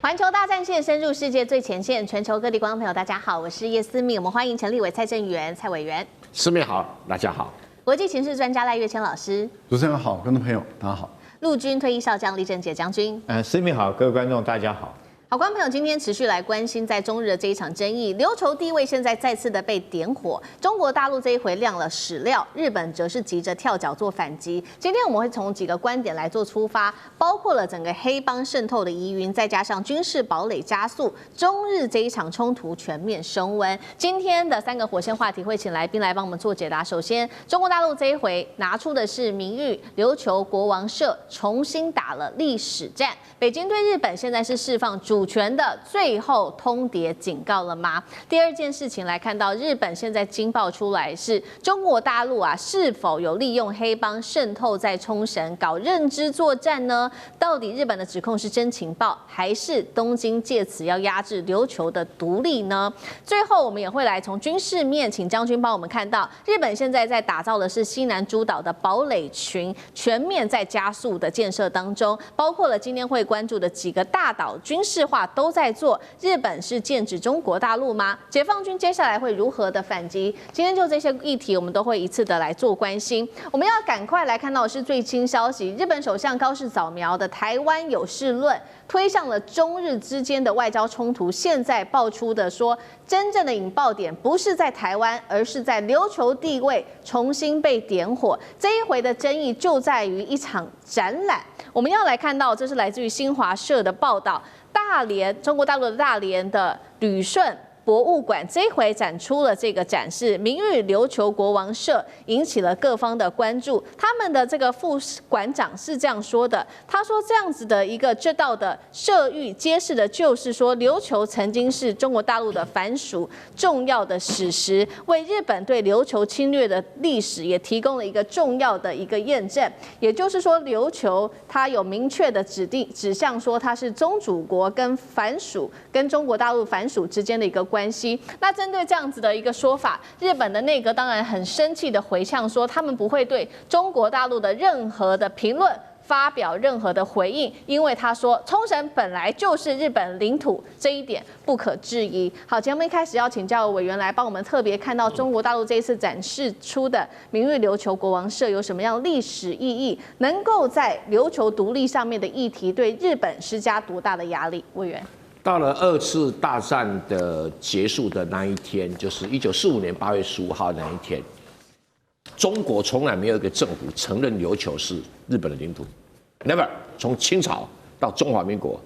环球大战线深入世界最前线，全球各地观众朋友，大家好，我是叶思密，我们欢迎陈立伟、蔡正元、蔡委员。思密好，大家好。国际情势专家赖岳谦老师。主持人好，观众朋友大家好。陆军退役少将李正杰将军。思密好，各位观众大家好。好，观众朋友，今天持续来关心在中日的这一场争议，琉球地位现在再次的被点火，中国大陆这一回亮了史料，日本则是急着跳脚做反击。今天我们会从几个观点来做出发，包括了整个黑帮渗透的疑云，再加上军事堡垒加速，中日这一场冲突全面升温。今天的3个火线话题会请来宾来帮我们做解答。首先，中国大陆这一回拿出的是名誉琉球国王社重新打了历史战，北京对日本现在是释放主权的最后通牒警告了吗？第二件事情来看到，日本现在惊爆出来是中国大陆是否有利用黑帮渗透在冲绳搞认知作战呢？到底日本的指控是真情报，还是东京借此要压制琉球的独立呢？最后我们也会来从军事面，请将军帮我们看到，日本现在在打造的是西南诸岛的堡垒群，全面在加速的建设当中，包括了今天会关注的几个大岛军事化都在做。日本是剑指中国大陆吗？解放军接下来会如何的反击？今天就这些议题，我们都会一次的来做关心。我们要赶快来看到的是最新消息，日本首相高市早苗的台湾有事论推向了中日之间的外交冲突，现在爆出的说，真正的引爆点不是在台湾，而是在琉球地位重新被点火。这一回的争议就在于一场展览，我们要来看到，这是来自于新华社的报道。中国大陆的大连的旅顺博物馆这一回展出了这个展示，名誉琉球国王社引起了各方的关注。他们的这个副馆长是这样说的，他说这样子的一个这道的社谕揭示的就是说，琉球曾经是中国大陆的藩属重要的史实，为日本对琉球侵略的历史也提供了一个重要的一个验证。也就是说，琉球它有明确的指向说它是宗主国跟藩属跟中国大陆藩属之间的一个关系。那针对这样子的一个说法，日本的内阁当然很生气的回呛说，他们不会对中国大陆的任何的评论发表任何的回应，因为他说冲绳本来就是日本领土，这一点不可置疑。好，节目一开始要请教委员来帮我们特别看到中国大陆这一次展示出的名誉琉球国王社有什么样历史意义，能够在琉球独立上面的议题对日本施加多大的压力？委员。到了2次大战的结束的那一天，就是1945年8月15号那一天，中国从来没有一个政府承认琉球是日本的领土 ，never。从清朝到中华民国，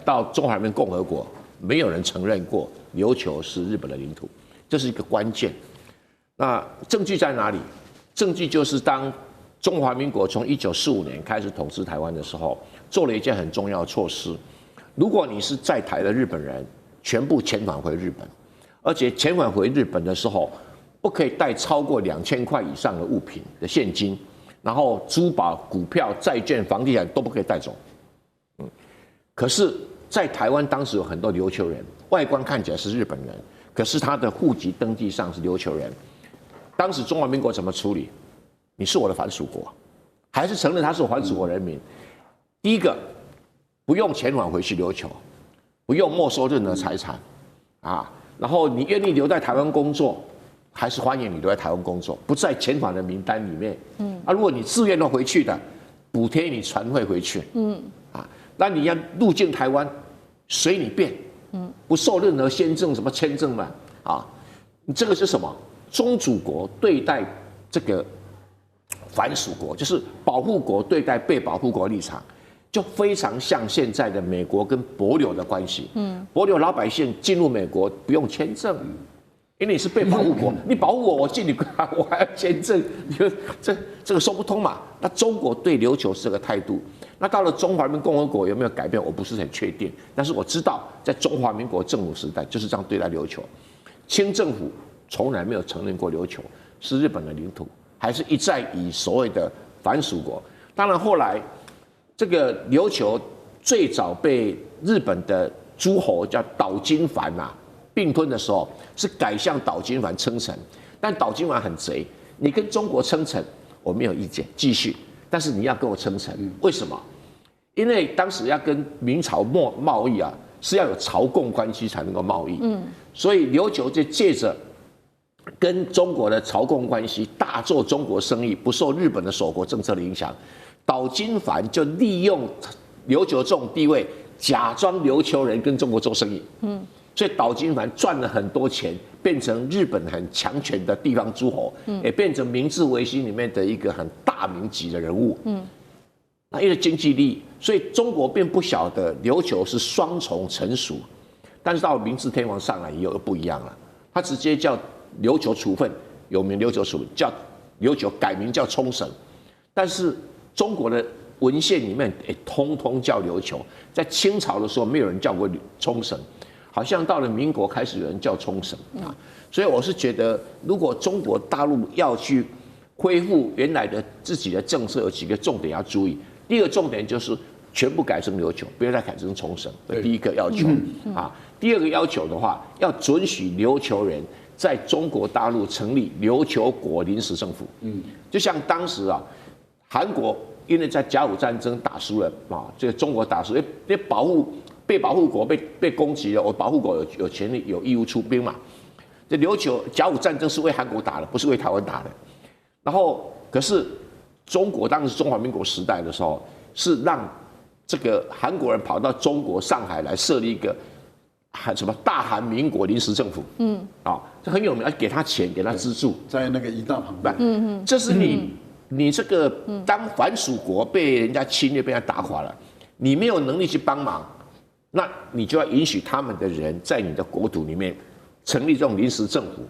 到中华人民共和国，没有人承认过琉球是日本的领土，这是一个关键。那证据在哪里？证据就是当中华民国从1945年开始统治台湾的时候，做了一件很重要的措施。如果你是在台的日本人，全部遣返回日本，而且遣返回日本的时候，不可以带超过2000块以上的物品的现金，然后珠宝、股票、债券、房地产都不可以带走。可是，在台湾当时有很多琉球人，外观看起来是日本人，可是他的户籍登记上是琉球人。当时中华民国怎么处理？你是我的藩属国，还是承认他是我藩属国人民？第一个，不用遣返回去琉球，不用没收任何财产，然后你愿意留在台湾工作，还是欢迎你留在台湾工作，不在遣返的名单里面。如果你自愿要回去的，补贴你船费回去。那你要入境台湾，随你便。不受任何签证什么签证嘛。这个是什么？宗主国对待这个藩属国，就是保护国对待被保护国立场。就非常像现在的美国跟帛琉的关系。帛琉老百姓进入美国不用签证，因为你是被保护国，你保护我，我进你我还要签证，这个说不通嘛。那中国对琉球是这个态度，那到了中华人民共和国有没有改变？我不是很确定，但是我知道在中华民国政府时代就是这样对待琉球。清政府从来没有承认过琉球是日本的领土，还是一再以所谓的藩属国。当然后来。这个琉球最早被日本的诸侯叫岛津藩并吞的时候，是改向岛津藩称臣，但岛津藩很贼，你跟中国称臣，我没有意见，继续，但是你要跟我称臣，为什么？因为当时要跟明朝贸易是要有朝贡关系才能够贸易。所以琉球就借着跟中国的朝贡关系，大做中国生意，不受日本的锁国政策的影响。岛津藩就利用琉球这种地位，假装琉球人跟中国做生意。所以岛津藩赚了很多钱，变成日本很强权的地方诸侯，也变成明治维新里面的一个很大名级的人物。那因为经济利益，所以中国并不晓得琉球是双重臣属。但是到明治天皇上来以后又不一样了，他直接叫琉球处分，有名琉球处分，叫琉球改名叫冲绳。但是中国的文献里面通通叫琉球，在清朝的时候没有人叫过冲绳。好像到了民国开始有人叫冲绳啊，所以我是觉得，如果中国大陆要去恢复原来的自己的政策，有几个重点要注意。第一个重点就是全部改成琉球，不要再改成冲绳，这第一个要求啊。第二个要求的话，要准许琉球人在中国大陆成立琉球国临时政府。就像当时啊，韩国因为在甲午战争打输了啊，这个中国打输，被保护国被攻击了，我保护国有权利有义务出兵嘛。这琉球甲午战争是为韩国打的，不是为台湾打的。然后可是中国当时中华民国时代的时候，是让这个韩国人跑到中国上海来设立一个什么大韩民国临时政府。这很有名，给他钱，给他资助，在那个一大旁边。这是你这个当藩属国被人家侵略，被人家打垮了，你没有能力去帮忙。那你就要允许他们的人在你的国土里面成立这种临时政府，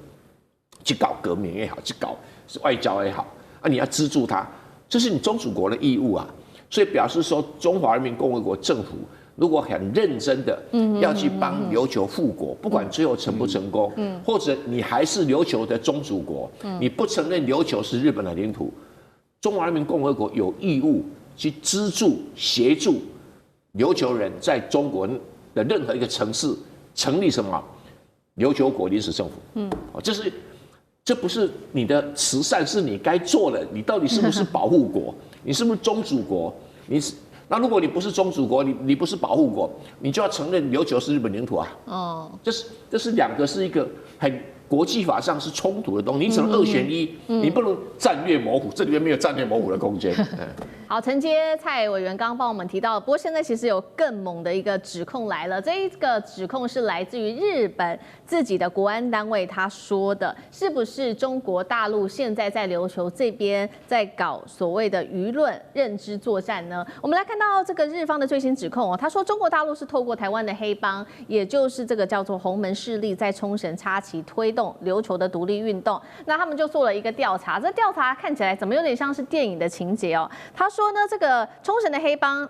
去搞革命也好，去搞外交也好，你要资助他，这是你宗主国的义务啊。所以表示说，中华人民共和国政府如果很认真的要去帮琉球复国，不管最后成不成功，或者你还是琉球的宗主国，你不承认琉球是日本的领土，中华人民共和国有义务去资助协助琉球人在中国的任何一个城市成立什么琉球国临时政府。这不是你的慈善，是你该做的。你到底是不是保护国？你是不是宗主国？那如果你不是宗主国，你不是保护国，你就要承认琉球是日本领土啊。这是两个是一个很国际法上是冲突的东西，你只能二选一，你不能战略模糊，这里面没有战略模糊的空间。好，承接蔡委员刚刚帮我们提到，不过现在其实有更猛的一个指控来了，这一个指控是来自于日本自己的国安单位，他说的是不是中国大陆现在在琉球这边在搞所谓的舆论认知作战呢？我们来看到这个日方的最新指控他说中国大陆是透过台湾的黑帮，也就是这个叫做洪门势力，在冲绳插旗推动琉球的独立运动。那他们就做了一个调查，这调查看起来怎么有点像是电影的情节他说呢，这个冲绳的黑帮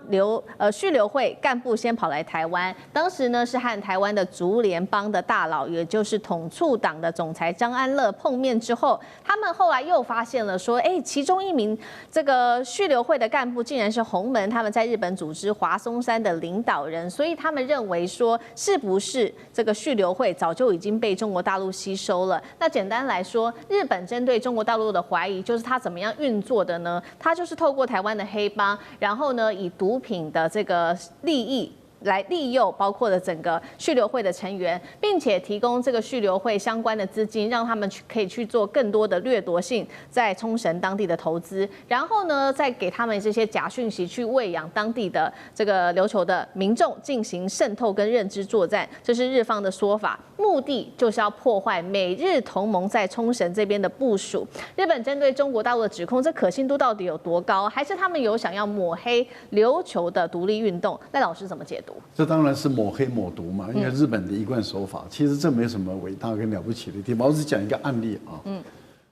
续留会干部先跑来台湾，当时呢是和台湾的竹联帮的大佬，也就是统促党的总裁张安乐碰面之后，他们后来又发现了说，其中一名这个续留会的干部竟然是洪门他们在日本组织华松山的领导人，所以他们认为说，是不是这个续留会早就已经被中国大陆吸收了？那简单来说，日本针对中国大陆的怀疑就是他怎么样运作的呢？他就是透过台湾的黑帮，然后呢以毒品的这个利益来利诱包括了整个续留会的成员，并且提供这个续留会相关的资金，让他们可以去做更多的掠夺性在冲绳当地的投资，然后呢再给他们这些假讯息去喂养当地的这个琉球的民众进行渗透跟认知作战，这是日方的说法，目的就是要破坏美日同盟在冲绳这边的部署。日本针对中国大陆的指控，这可信度到底有多高？还是他们有想要抹黑琉球的独立运动？赖老师怎么解读？这当然是抹黑抹毒嘛，因为日本的一贯手法，其实这没什么伟大跟了不起的地方。我只讲一个案例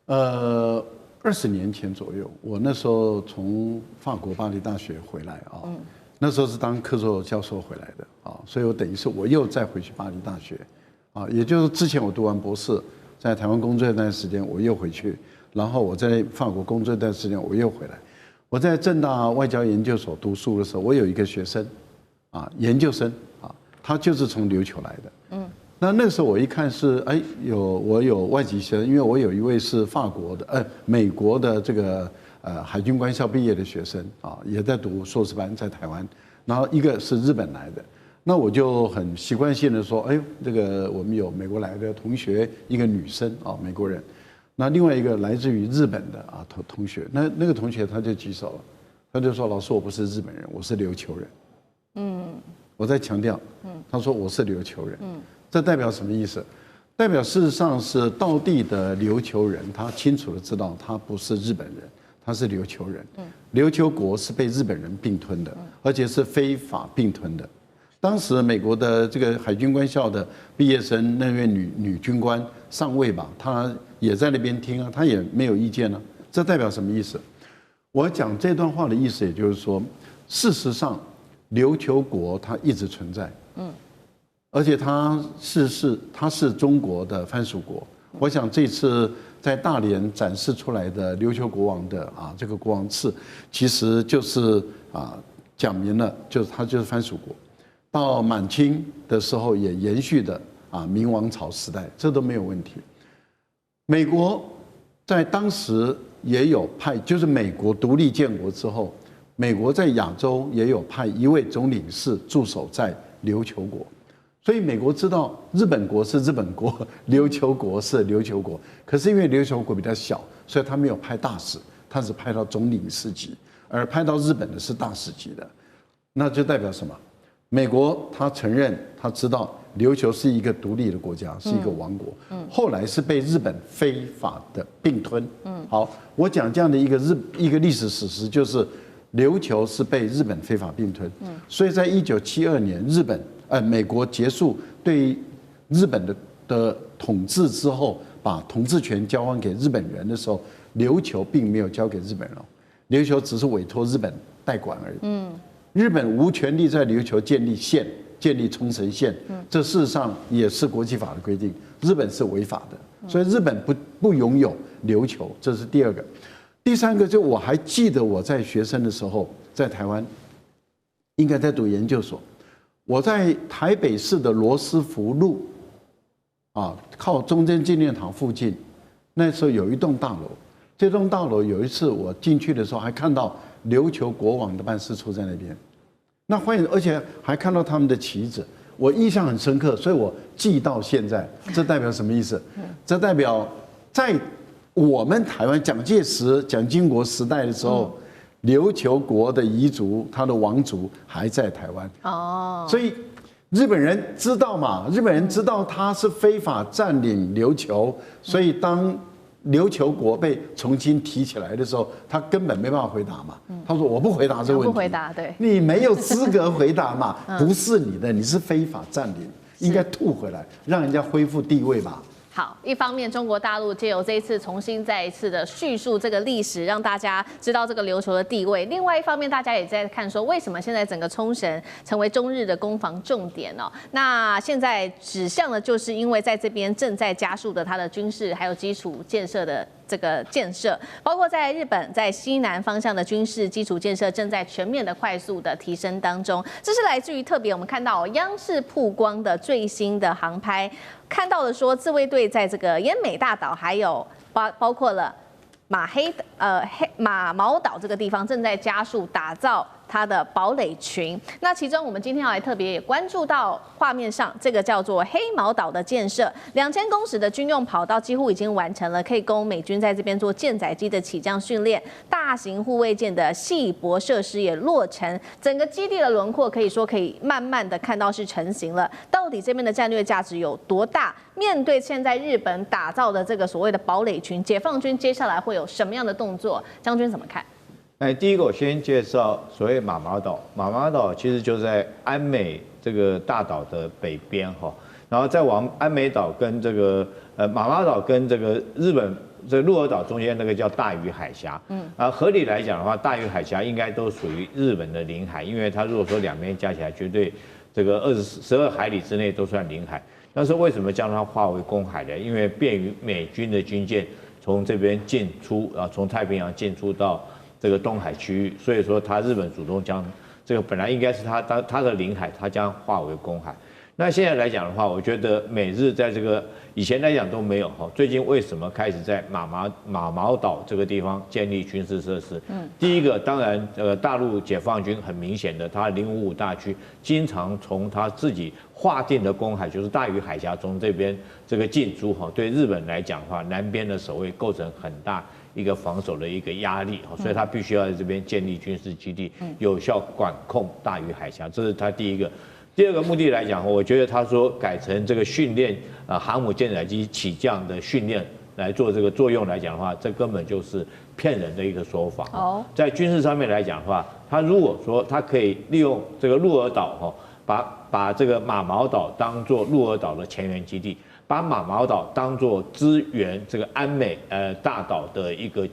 20年前左右，我那时候从法国巴黎大学回来那时候是当客座教授回来的所以我等于是我又再回去巴黎大学也就是之前我读完博士，在台湾工作一段时间，我又回去，然后我在法国工作一段时间，我又回来。我在政大外交研究所读书的时候，我有一个学生研究生他就是从琉球来的。那个时候我一看是我有外籍生，因为我有一位是法国的美国的这个海军官校毕业的学生也在读硕士班在台湾，然后一个是日本来的。那我就很习惯性的说，哎呦，这个我们有美国来的同学，一个女生啊，美国人，那另外一个来自于日本的啊同学，那个同学他就举手了，他就说老师我不是日本人，我是琉球人。我在强调，他说我是琉球人，这代表什么意思？代表事实上是道地的琉球人，他清楚的知道他不是日本人，他是琉球人。琉球国是被日本人并吞的，而且是非法并吞的。当时美国的这个海军官校的毕业生，那位女军官上尉吧，她也在那边听啊，她也没有意见啊。这代表什么意思？我讲这段话的意思，也就是说，事实上。琉球国它一直存在，而且它是中国的藩属国。我想这次在大连展示出来的琉球国王的这个国王赐，其实就是讲明了，就是它就是藩属国。到满清的时候也延续的明王朝时代，这都没有问题。美国在当时也有派，就是美国独立建国之后。美国在亚洲也有派一位总领事驻守在琉球国，所以美国知道日本国是日本国，琉球国是琉球国。可是因为琉球国比较小，所以他没有派大使，他只派到总领事级，而派到日本的是大使级的。那就代表什么？美国他承认，他知道琉球是一个独立的国家，是一个王国。后来是被日本非法的并吞。好，我讲这样的一个历史事实就是。琉球是被日本非法并吞，所以在1972年，美国结束对日本的统治之后，把统治权交还给日本人的时候，琉球并没有交给日本人，琉球只是委托日本代管而已。日本无权利在琉球建立县，建立冲绳县，这事实上也是国际法的规定，日本是违法的，所以日本不拥有琉球，这是第二个。第三个，就我还记得我在学生的时候，在台湾，应该在读研究所，我在台北市的罗斯福路，靠中正纪念堂附近，那时候有一栋大楼，这栋大楼有一次我进去的时候，还看到琉球国王的办事处在那边，那而且还看到他们的旗子，我印象很深刻，所以我记到现在。这代表什么意思？这代表在我们台湾蒋介石、蒋经国时代的时候，琉球国的彝族，他的王族还在台湾。所以日本人知道嘛？日本人知道他是非法占领琉球，所以当琉球国被重新提起来的时候，他根本没办法回答嘛。他说：“我不回答这个问题，不回答，对，你没有资格回答嘛，不是你的，你是非法占领，应该吐回来，让人家恢复地位吧。”好，一方面中国大陆借由这一次重新再一次的叙述这个历史，让大家知道这个琉球的地位；另外一方面，大家也在看说，为什么现在整个冲绳成为中日的攻防重点哦？那现在指向的就是因为在这边正在加速的它的军事还有基础建设的这个建设，包括在日本在西南方向的军事基础建设正在全面的快速的提升当中。这是来自于特别我们看到央视曝光的最新的航拍。看到了说，自卫队在这个奄美大岛，还有包括了马毛岛这个地方，正在加速打造它的堡垒群。那其中我们今天要来特别也关注到画面上这个叫做黑毛岛的建设，2000公尺的军用跑道几乎已经完成了，可以供美军在这边做舰载机的起降训练，大型护卫舰的细泊设施也落成，整个基地的轮廓可以说可以慢慢的看到是成型了。到底这边的战略价值有多大？面对现在日本打造的这个所谓的堡垒群，解放军接下来会有什么样的动作？将军怎么看？第一个我先介绍所谓马毛岛。马毛岛其实就在安美这个大岛的北边哈，然后再往安美岛跟这个马毛岛跟这个日本这个鹿儿岛中间那个叫大隅海峡。合理来讲的话，大隅海峡应该都属于日本的领海，因为它如果说两边加起来绝对这个12海里之内都算领海。但是为什么将它划为公海呢？因为便于美军的军舰从这边进出，然后从太平洋进出到这个东海区域，所以说日本主动将这个本来应该是它的领海，它将划为公海。那现在来讲的话，我觉得美日在这个以前来讲都没有哈，最近为什么开始在马毛岛这个地方建立军事设施？第一个当然大陆解放军很明显的，它055大区经常从它自己划定的公海，就是大隅海峡从这边这个进出哈，对日本来讲的话，南边的守卫构成很大一个防守的一个压力，所以它必须要在这边建立军事基地，有效管控大隅海峡，这是它第一个。第二个目的来讲，我觉得他说改成这个训练航母舰载机起降的训练来做这个作用来讲的话，这根本就是骗人的一个说法。哦，在军事上面来讲的话，他如果说他可以利用这个鹿儿岛把这个马毛岛当做鹿儿岛的前沿基地，把马毛岛当做支援这个安美大岛的一个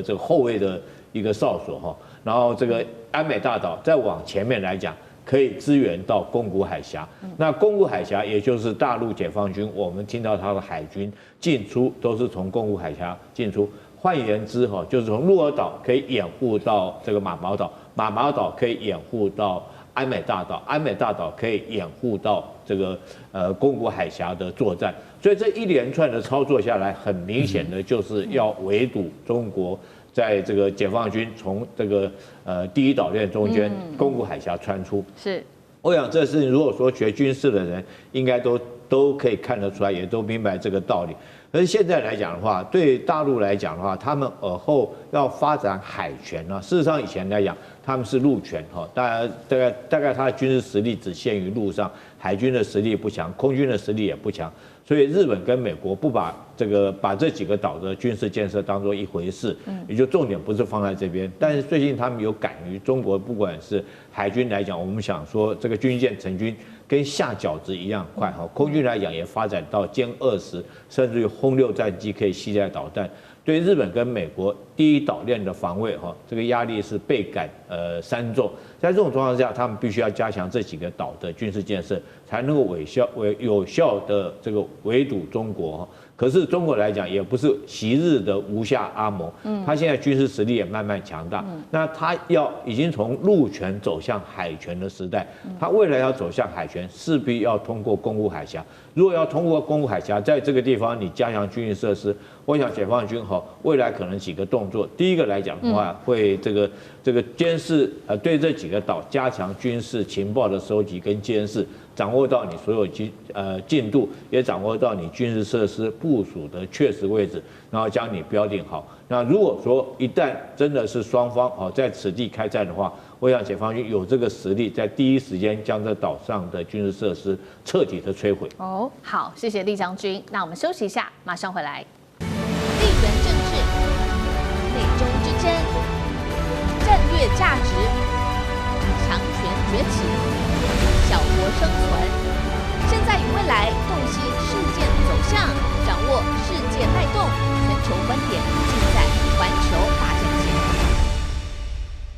这个后卫的一个哨所哈，然后这个安美大岛再往前面来讲，可以支援到宫古海峡。那宫古海峡也就是大陆解放军，我们听到他的海军进出都是从宫古海峡进出。换言之哈，就是从鹿儿岛可以掩护到这个马毛岛，马毛岛可以掩护到安美大岛，安美大岛可以掩护到这个宫古海峡的作战。所以这一连串的操作下来，很明显的就是要围堵中国在这个解放军从这个第一岛链中间宫古海峡穿出。是，我想这事情如果说学军事的人，应该都可以看得出来，也都明白这个道理。可是现在来讲的话，对大陆来讲的话，他们尔后要发展海权呢，事实上以前来讲他们是陆权哈，大概他的军事实力只限于陆上，海军的实力不强，空军的实力也不强。所以日本跟美国不把这几个岛的军事建设当作一回事，也就重点不是放在这边。但是最近他们有敢于中国，不管是海军来讲，我们想说这个军舰成军跟下饺子一样快哈，空军来讲也发展到歼20，甚至于轰6战机可以携带导弹。对日本跟美国第一岛链的防卫哈，这个压力是倍感3重。在这种状况下，他们必须要加强这几个岛的军事建设，才能够有效的这个围堵中国哈。可是中国来讲，也不是昔日的无下阿蒙，他现在军事实力也慢慢强大。那他已经从陆权走向海权的时代，他未来要走向海权，势必要通过宫古海峡。如果要通过宫古海峡，在这个地方你加强军事设施，我想解放军未来可能几个动作。第一个来讲的话，会这个监视对这几个岛加强军事情报的收集跟监视，掌握到你所有进度，也掌握到你军事设施部署的确实位置，然后将你标定好。那如果说一旦真的是双方在此地开战的话，我想解放军有这个实力，在第一时间将这岛上的军事设施彻底的摧毁。哦，好，谢谢厉将军。那我们休息一下，马上回来。地缘政治、美中之争、战略价值、强权崛起、小国生存。